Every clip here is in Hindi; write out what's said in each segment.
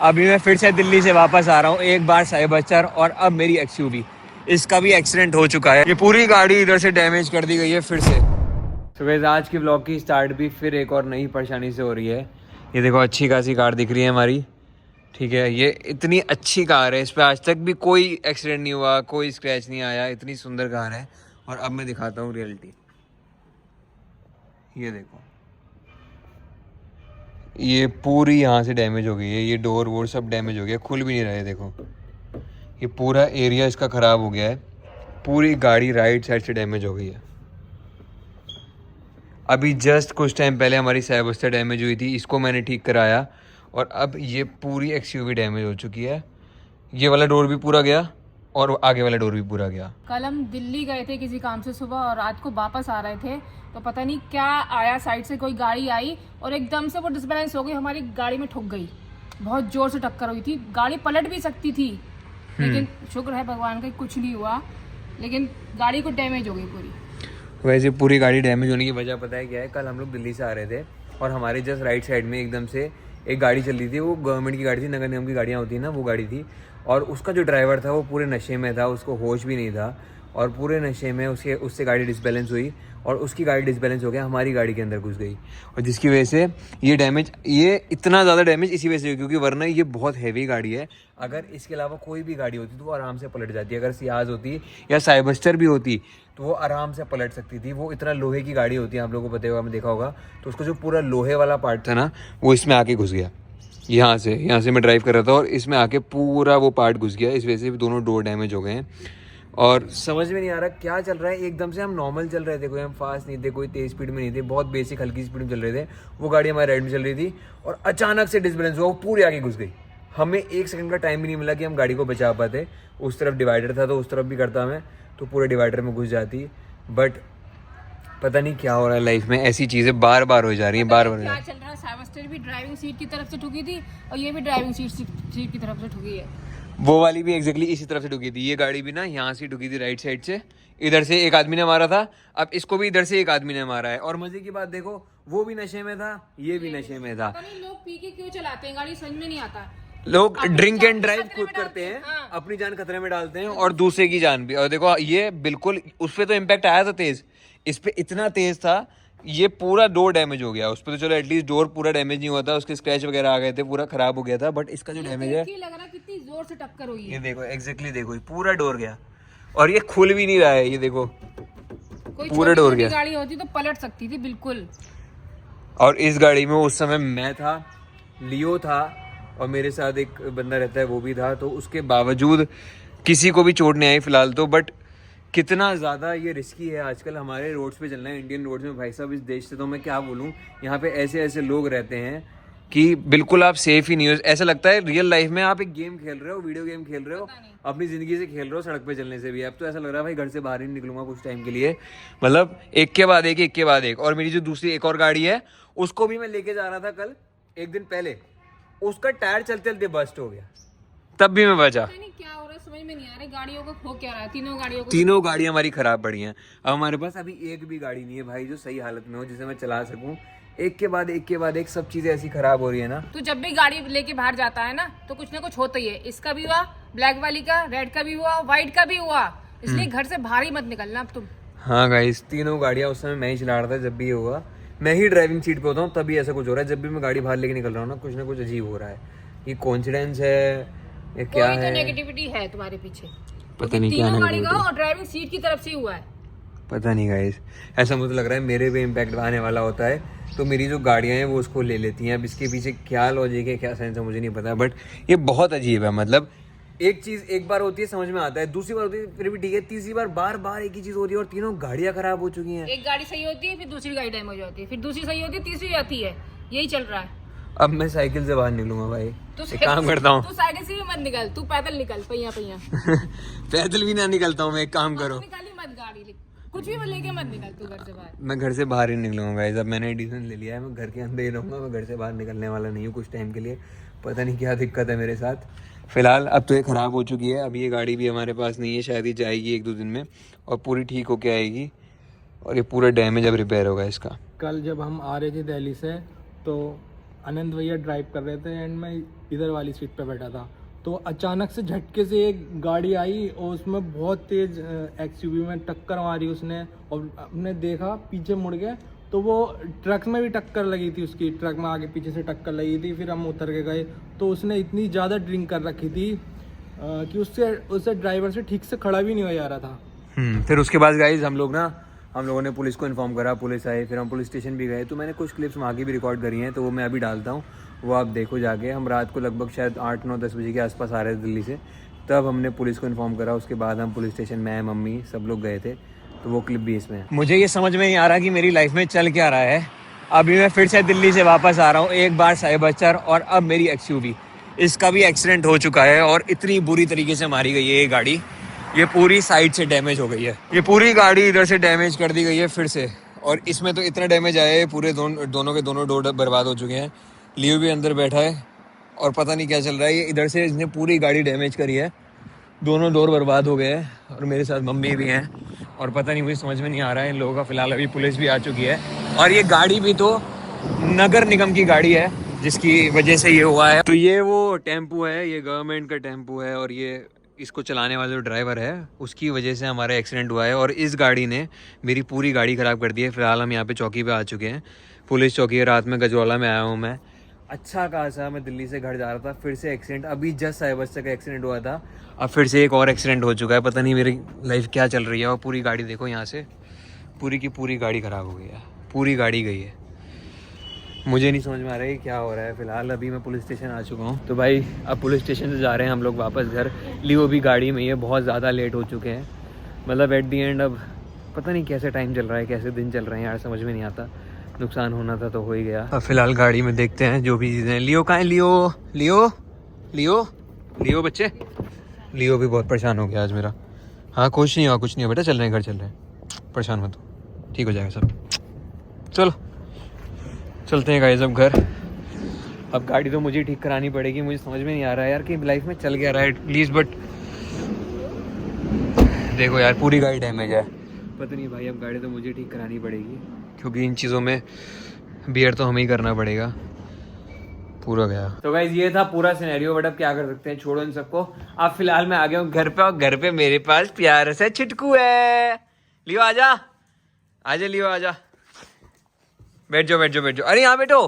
अभी मैं फिर से दिल्ली से वापस आ रहा हूँ, एक बार साइबस्टर और अब मेरी एक्सयूवी, इसका भी एक्सीडेंट हो चुका है। ये पूरी गाड़ी इधर से डैमेज कर दी गई है फिर से। तो गाइस आज की व्लॉग की स्टार्ट भी फिर एक और नई परेशानी से हो रही है। ये देखो अच्छी खासी कार दिख रही है हमारी, ठीक है। ये इतनी अच्छी कार है, इस पर आज तक भी कोई एक्सीडेंट नहीं हुआ, कोई स्क्रैच नहीं आया, इतनी सुंदर कार है। और अब मैं दिखाता हूँ रियलिटी। ये देखो, ये पूरी यहाँ से डैमेज हो गई है, ये डोर वोर सब डैमेज हो गया, खुल भी नहीं रहे। देखो ये पूरा एरिया इसका ख़राब हो गया है, पूरी गाड़ी राइट साइड से डैमेज हो गई है। अभी जस्ट कुछ टाइम पहले हमारी साइबस्टर डैमेज हुई थी, इसको मैंने ठीक कराया और अब ये पूरी एक्सयूवी डैमेज हो चुकी है। ये वाला डोर भी पूरा गया और आगे वाला डोर भी पूरा गया। कल हम दिल्ली गए थे किसी काम से सुबह और रात को वापस आ रहे थे, तो पता नहीं क्या आया, साइड से कोई गाड़ी आई और एकदम से वो डिसबैलेंस हो गई, हमारी गाड़ी में ठुक गई। बहुत जोर से टक्कर हुई थी, गाड़ी पलट भी सकती थी, लेकिन शुक्र है भगवान का कुछ नहीं हुआ, लेकिन गाड़ी को डैमेज हो गई पूरी। वैसे पूरी गाड़ी डैमेज होने की वजह पता है क्या है? कल हम लोग दिल्ली से आ रहे थे और हमारे जस्ट राइट साइड में एकदम से एक गाड़ी चल रही थी, वो गवर्नमेंट की गाड़ी थी, नगर निगम की गाड़ियाँ होती हैं ना, वो गाड़ी थी। और उसका जो ड्राइवर था वो पूरे नशे में था, उसको होश भी नहीं था और पूरे नशे में उससे गाड़ी डिसबैलेंस हुई और उसकी गाड़ी डिसबैलेंस हो गया, हमारी गाड़ी के अंदर घुस गई और जिसकी वजह से ये डैमेज, ये इतना ज़्यादा डैमेज इसी वजह से, क्योंकि वरना ये बहुत हैवी गाड़ी है। अगर इसके अलावा कोई भी गाड़ी होती तो वो आराम से पलट जाती। अगर सियाज होती या साइबस्टर भी होती तो वो आराम से पलट सकती थी। वो इतना लोहे की गाड़ी होती है, आप लोगों को पता होगा, मैं देखा होगा। तो उसका जो पूरा लोहे वाला पार्ट था ना, वो इसमें आके घुस गया। यहाँ से मैं ड्राइव कर रहा था और इसमें आके पूरा वो पार्ट घुस गया। इस वजह से दोनों डोर डैमेज हो गए हैं और समझ में नहीं आ रहा क्या चल रहा है। एकदम से हम नॉर्मल चल रहे थे, कोई हम फास्ट नहीं थे, कोई तेज़ स्पीड में नहीं थे, बहुत बेसिक हल्की स्पीड में चल रहे थे। वो गाड़ी हमारे राइड में चल रही थी और अचानक से डिसबैलेंस हुआ, वो पूरी आगे घुस गई। हमें एक सेकंड का टाइम भी नहीं मिला कि हम गाड़ी को बचा पाते। उस तरफ डिवाइडर था तो उस तरफ भी करता मैं तो पूरे डिवाइडर में घुस जाती। बट पता नहीं क्या हो रहा है लाइफ में, ऐसी चीज़ें बार बार हो जा रही हैं, बार बार क्या चल रहा है। साइबस्टर भी ड्राइविंग सीट की तरफ से ठुकी थी और ये भी ड्राइविंग सीट की तरफ से ठुकी है। वो वाली भी एग्जैक्टली इसी तरफ से ठुकी थी। ये गाड़ी भी ना यहाँ से ठुकी थी, राइट साइड से। इधर से एक आदमी ने मारा था, अब इसको भी इधर से एक आदमी ने मारा है। और मजे की बात देखो, वो भी नशे में था, ये भी नशे में था। पता नहीं लोग पी के क्यों चलाते हैं गाड़ी, समझ में नहीं आता। लोग ड्रिंक एंड ड्राइव खुद करते हैं, हाँ। अपनी जान खतरे में डालते हैं और दूसरे की जान भी। और देखो ये बिल्कुल, उस पर तो इम्पैक्ट आया था तेज, इस पे इतना तेज था, ये पूरा डोर डैमेज हो गया। उस पर तो चलो एटलीस्ट डोर पूरा डैमेज नहीं हुआ था, उसके स्क्रैच वगैरह आ गए थे, पूरा खराब हो गया था। बट इसका जो डैमेज है, लग रहा कितनी जोर से टक्कर हुई है। ये देखो एग्जैक्टली देखो, पूरा डोर गया और ये खुल भी नहीं रहा है। ये देखो कोई पूरा डोर गया। गाड़ी होती तो पलट सकती थी बिल्कुल। और इस गाड़ी में उस समय मैं था, लियो था और मेरे साथ एक बंदा रहता है, वो भी था। तो उसके बावजूद किसी को भी चोट नहीं आई फिलहाल तो। बट कितना ज़्यादा ये रिस्की है आजकल हमारे रोड्स पे चलना है, इंडियन रोड्स में। भाई साहब इस देश से तो मैं क्या बोलूँ, यहाँ पे ऐसे ऐसे लोग रहते हैं कि बिल्कुल आप सेफ ही नहीं हो। ऐसा लगता है रियल लाइफ में आप एक गेम खेल रहे हो, वीडियो गेम खेल रहे हो, अपनी ज़िंदगी से खेल रहे हो सड़क पे चलने से भी। अब तो ऐसा लग रहा है भाई घर से बाहर ही निकलूंगा कुछ टाइम के लिए। मतलब एक के बाद एक, एक के बाद एक। और मेरी जो दूसरी एक और गाड़ी है, उसको भी मैं लेके जा रहा था कल, एक दिन पहले, उसका टायर चलते चलते बस्ट हो गया, तब भी मैं बचा। क्या हो रहा है समझ में नहीं आ रहा। गाड़ियों को खो क्या रहा है, तीनों गाड़ियां हमारी खराब पड़ी हैं। अब हमारे पास अभी एक भी गाड़ी नहीं है भाई जो सही हालत में हो, जिसे मैं चला सकूं। एक के बाद एक सब चीजें ऐसी खराब हो रही है ना। तो जब भी गाड़ी लेके बाहर जाता है ना तो कुछ ना कुछ होता ही है। इसका भी हुआ, ब्लैक वाली का, रेड का भी हुआ, व्हाइट का भी हुआ। इसलिए घर से बाहर ही मत निकलना अब तुम। हाँ गाइस, तीनों गाड़ियां उस समय मैं ही चला रहा था। जब भी ये हुआ, मैं ही ड्राइविंग सीट पे होता हूँ, तभी ऐसा कुछ हो रहा है। जब भी मैं गाड़ी बाहर लेके निकल रहा हूँ ना कुछ अजीब हो रहा है। ये कोइंसिडेंस है या क्या है? तो नेगेटिविटी है तुम्हारे पीछे, पता नहीं क्या तीनों गाड़ी का और ड्राइविंग सीट की तरफ से हुआ है। पता नहीं गाइस, ऐसा मुझे लग रहा है मेरे पे इम्पैक्ट आने वाला होता है तो मेरी जो गाड़ियाँ हैं वो उसको ले लेती हैं। अब इसके पीछे क्या लॉजिक है, क्या साइंस है, मुझे नहीं पता। बट ये बहुत अजीब है। मतलब एक चीज़ एक बार होती है समझ में आता है, दूसरी बार होती है फिर भी ठीक है, तीसरी बार बार बार एक ही चीज़ होती है और तीनों गाड़ियाँ खराब हो चुकी हैं। एक गाड़ी सही होती है, फिर दूसरी गाड़ी डैमेज होती है, फिर दूसरी सही होती है, तीसरी आती है, यही चल रहा है। अब मैं साइकिल से बाहर निकलूंगा भाई, एक काम करता हूँ। तू साइकिल से भी मत निकल, तू पैदल निकल, पहिया पैदल भी ना निकलता हूँ मैं, एक काम करो, निकाली मत गाड़ी, कुछ भी लेके मत निकल तू घर से बाहर। मैं घर से बाहर ही निकलूंगा गाइस। अब मैंने डिसीजन ले लिया है, मैं घर के अंदर ही रहूंगा, मैं घर से बाहर निकलने वाला नहीं हूँ कुछ टाइम के लिए। पता नहीं क्या दिक्कत है मेरे साथ फिलहाल। अब तो ये ख़राब हो चुकी है, अब ये गाड़ी भी हमारे पास नहीं है, शायद ही जाएगी 1-2 दिन में और पूरी ठीक होके आएगी। और ये पूरा डैमेज अब रिपेयर होगा इसका। कल जब हम आ रहे थे दिल्ली से तो आनंद भैया ड्राइव कर रहे थे एंड मैं इधर वाली सीट पे बैठा था, तो अचानक से झटके से एक गाड़ी आई और उसमें बहुत तेज एक्सयूवी में टक्कर मारी उसने, और हमने देखा पीछे मुड़ गए तो वो ट्रक में भी टक्कर लगी थी उसकी, ट्रक में आगे पीछे से टक्कर लगी थी। फिर हम उतर के गए तो उसने इतनी ज़्यादा ड्रिंक कर रखी थी कि उससे ड्राइवर से ठीक से खड़ा भी नहीं हो जा रहा था। फिर उसके बाद गाइज हम लोगों ने पुलिस को इन्फॉर्म करा, पुलिस आई, फिर हम पुलिस स्टेशन भी गए। तो मैंने कुछ क्लिप्स वहाँ की भी रिकॉर्ड करी हैं, तो वो मैं अभी डालता हूँ, वो आप देखो जाके। हम रात को लगभग शायद 8, 9, 10 बजे के आसपास आ रहे थे दिल्ली से, तब हमने पुलिस को इन्फॉर्म करा। उसके बाद हम पुलिस स्टेशन, मैं, मम्मी, सब लोग गए थे, तो वो क्लिप भी इसमें है। मुझे ये समझ में नहीं आ रहा कि मेरी लाइफ में चल क्या रहा है। अभी मैं फिर से दिल्ली से वापस आ रहा हूँ, एक बार साइबरस्टर और अब मेरी एक्सयूवी, इसका भी एक्सीडेंट हो चुका है और इतनी बुरी तरीके से मारी गई है ये गाड़ी, ये पूरी साइड से डैमेज हो गई है। ये पूरी गाड़ी इधर से डैमेज कर दी गई है फिर से, और इसमें तो इतना डैमेज आया है, पूरे दोनों के दोनों डोर बर्बाद हो चुके हैं। लियो भी अंदर बैठा है और पता नहीं क्या चल रहा है। ये इधर से इसने पूरी गाड़ी डैमेज करी है, दोनों डोर बर्बाद हो गए हैं, और मेरे साथ मम्मी भी हैं, और पता नहीं, मुझे समझ में नहीं आ रहा है इन लोगों का। फिलहाल अभी पुलिस भी आ चुकी है, और ये गाड़ी भी तो नगर निगम की गाड़ी है जिसकी वजह से ये हुआ है। तो ये वो टेम्पू है, ये गवर्नमेंट का टेम्पू है, और ये इसको चलाने वाला जो ड्राइवर है उसकी वजह से हमारा एक्सीडेंट हुआ है, और इस गाड़ी ने मेरी पूरी गाड़ी ख़राब कर दी है। फिलहाल हम यहाँ पे चौकी पे आ चुके हैं, पुलिस चौकी है। रात में गजरौला में आया हूँ मैं, अच्छा खासा। मैं दिल्ली से घर जा रहा था, फिर से एक्सीडेंट, अभी जस्ट साइबरस्टर का एक्सीडेंट हुआ था, अब फिर से एक और एक्सीडेंट हो चुका है। पता नहीं मेरी लाइफ क्या चल रही है। और पूरी गाड़ी देखो, यहाँ से पूरी की पूरी गाड़ी ख़राब हो गई है, पूरी गाड़ी गई है। मुझे नहीं समझ में आ रहा है क्या हो रहा है। फिलहाल अभी मैं पुलिस स्टेशन आ चुका हूँ, तो भाई अब पुलिस स्टेशन से जा रहे हैं हम लोग वापस घर। लियो भी गाड़ी में ही है, बहुत ज़्यादा लेट हो चुके हैं, मतलब एट दी एंड अब पता नहीं कैसे टाइम चल रहा है, कैसे दिन चल रहे हैं यार, समझ में नहीं आता। नुकसान होना था तो हो ही गया। अब फिलहाल गाड़ी में देखते हैं जो भी चीज़ें। लियो कहाँ है? लियो लियो लियो लियो बच्चे, लियो भी बहुत परेशान हो गया आज मेरा। हाँ कुछ नहीं हुआ बेटा, चल रहे हैं घर, चल रहे हैं, परेशान मत हो, ठीक हो जाएगा सब। चलो चलते हैं गाइस अब घर। अब गाड़ी तो मुझे ठीक करानी पड़ेगी। मुझे समझ में नहीं आ रहा है यार कि लाइफ में चल क्या रहा है प्लीज़, बट देखो यार पूरी गाड़ी डैमेज है। पता नहीं भाई, अब गाड़ी तो मुझे ठीक करानी पड़ेगी, क्योंकि इन चीज़ों में बियर तो हमें ही करना पड़ेगा। पूरा गया। तो गाइस ये था पूरा सिनेरियो, बट अब क्या कर सकते हैं, छोड़ो इन सबको। अब फिलहाल मैं आ गया हूँ घर पे, और घर पे मेरे पास प्यार से छिटकू है। लियो आजा, आजा लियो आजा, बैठ जाओ बैठ जाओ बैठ जाओ। अरे यहाँ बैठो,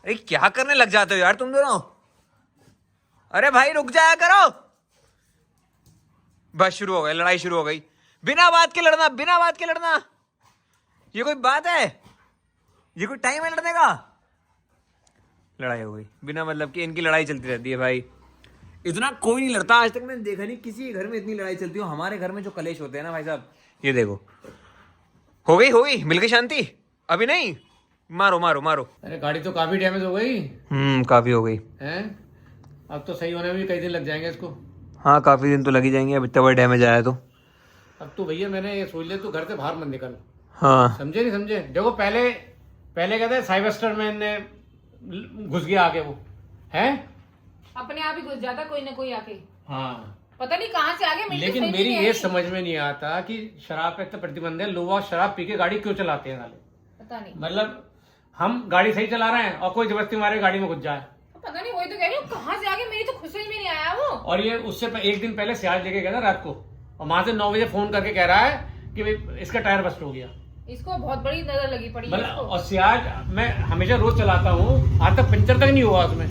अरे क्या करने लग जाते हो यार तुम दोनों, अरे भाई रुक जाया करो। बस शुरू हो गई, लड़ाई शुरू हो गई, बिना बात के लड़ना, बिना बात के लड़ना, ये कोई बात है? ये कोई टाइम है लड़ने का? लड़ाई हो गई बिना मतलब कि, इनकी लड़ाई चलती रहती है भाई। इतना कोई नहीं लड़ता, आज तक मैंने देखा नहीं किसी घर में इतनी लड़ाई चलती हो। हमारे घर में जो कलेश होते हैं ना भाई साहब, ये देखो, हो गई मिल गई शांति, अभी नहीं, मारो मारो मारो। अरे गाड़ी तो काफी डैमेज हो गई। काफी हो गई हैं? अब तो सही होने में भी कई दिन लग जाएंगे इसको। हाँ काफी दिन तो लग ही जाएंगे, अब इतना बड़ा डैमेज आया तो। अब तो भैया मैंने ये सोच लिया, तू घर से बाहर मत निकल। हाँ समझे नहीं समझे? देखो पहले कहते हैं साइबरस्टर में घुस गया आके, वो है अपने आप ही घुस जाता कोई ना कोई आके, हाँ पता नहीं कहाँ से आ गया। लेकिन मेरी ये समझ में नहीं आता कि शराब पे तो प्रतिबंध है, लोग शराब पी के गाड़ी क्यों चलाते हैं साले? पता नहीं, मतलब हम गाड़ी सही चला रहे हैं और कोई जबरदस्ती हमारे गाड़ी में घुस जाए, पता नहीं, वही तो कह रही हूँ कहाँ से आ गया, मेरी तो खुशी में नहीं आया वो। और ये उससे एक दिन पहले सियाज लेके गया था रात को, और वहां से 9 बजे फोन करके कह रहा है कि भाई इसका टायर बस्ट हो गया। इसको बहुत बड़ी नजर लगी पड़ी है इसको। और सियाज मैं हमेशा रोज चलाता हूँ, आज तक पंचर तक नहीं हुआ उसमें,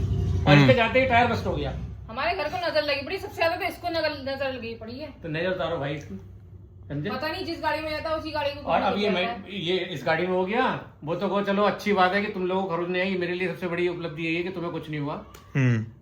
और इसके जाते ही टायर बस्ट हो गया। हमारे घर को नजर लगी पड़ी सबसे ज्यादा, तो इसको नजर लगी पड़ी है। तो नजर उतारो भाई इसकी, समझे? पता नहीं जिस गाड़ी में जाता है उसी गाड़ी को। और अब ये इस गाड़ी में हो गया, वो तो को चलो अच्छी बात है कि तुम लोगों को खरीदने आई, मेरे लिए सबसे बड़ी उपलब्धि यही है कि तुम्हें कुछ नहीं हुआ।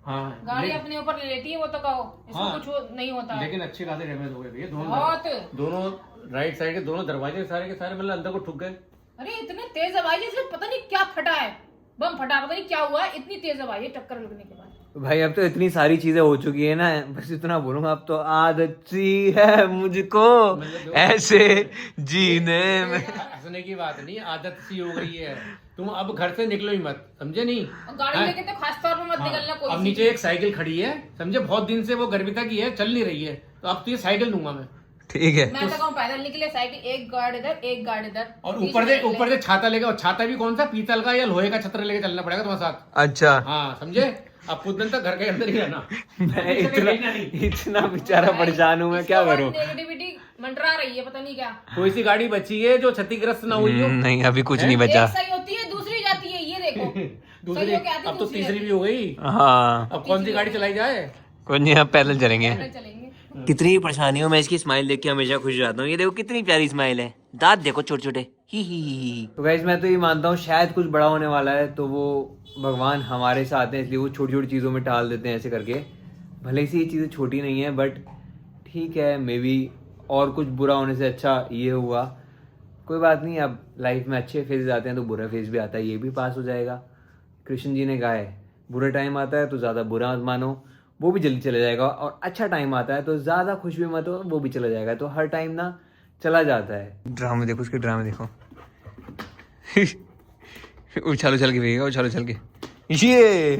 हाँ गाड़ी अपने ऊपर ले लेती है वो तो कहो, इसको हाँ, कुछ नहीं होता है। लेकिन अच्छे खासे डैमेज हो गए भैया, बहुत। दोनों राइट साइड के दोनों दरवाजे सारे के सारे मतलब अंदर को ठुक गए। अरे इतने तेज आवाज है, इसमें पता नहीं क्या फटा है, बम फटा, पता नहीं क्या हुआ है, इतनी तेज आवाज है टक्कर लगने के बाद। भाई अब तो इतनी सारी चीजें हो चुकी है ना, बस इतना बोलूंगा, अब तो आदत सी है मुझको ऐसे जीने में। हंसने की बात नहीं, आदत सी हो गई है। तुम अब घर से निकलो ही मत, समझे नहीं? गाड़ी लेके तो खास तौर पर मत निकलना कोई। अब नीचे एक साइकिल खड़ी है, समझे, बहुत दिन से वो गर्भिता की है, चल नहीं रही है, तो अब तो ये साइकिल दूंगा मैं। ठीक है। मैं तो कहूँ पैदल निकले, साइकिल एक गार्ड इधर एक गार्ड इधर, और ऊपर से छाता लेके, और छाता भी कौन सा, पीतल का या लोहे का छत्र लेके चलना पड़ेगा तुम्हारे साथ। अच्छा हाँ समझे, अब कुछ दिन तक घर के अंदर ही रहना। मैं इतना बेचारा परेशान हूँ, मैं क्या करूँ। नेगेटिविटी मंडरा रही है, पता नहीं क्या। कोई सी गाड़ी बची है जो क्षतिग्रस्त ना हुई हो? नहीं अभी कुछ नहीं बचा। एक सही होती है, दूसरी जाती है, ये देखो। दूसरी, सही होके आती है, अब तो दूसरी तीसरी जाती भी हो गई। हाँ अब कौन सी गाड़ी चलाई जाए? कुछ नहीं, अब पैदल चलेंगे। है। चलेंगे। कितनी परेशानियों में इसकी स्माइल देख के हमेशा खुश रहता हूँ। ये देखो कितनी प्यारी स्माइल है, दांत देखो छोटे छोटे, ही। तो गाइस मैं तो ये मानता हूँ शायद कुछ बड़ा होने वाला है, तो वो भगवान हमारे साथ हैं, इसलिए वो छोटी छोटी चीज़ों में टाल देते हैं ऐसे करके। भले से ये चीज़ें छोटी नहीं है, बट ठीक है, मे बी और कुछ बुरा होने से अच्छा ये हुआ। कोई बात नहीं, अब लाइफ में अच्छे फेजेस आते हैं तो बुरा फेज भी आता है, ये भी पास हो जाएगा। कृष्ण जी ने कहा है बुरा टाइम आता है तो ज़्यादा बुरा मत मानो, वो भी जल्दी चला जाएगा, और अच्छा टाइम आता है तो ज़्यादा खुश भी मत हो, वो भी चला जाएगा। तो हर टाइम ना चला जाता है। ड्रामे देखो, उसके ड्रामे देखो। उछाल उछल के फेंकेगा, उछाल उछल के, ये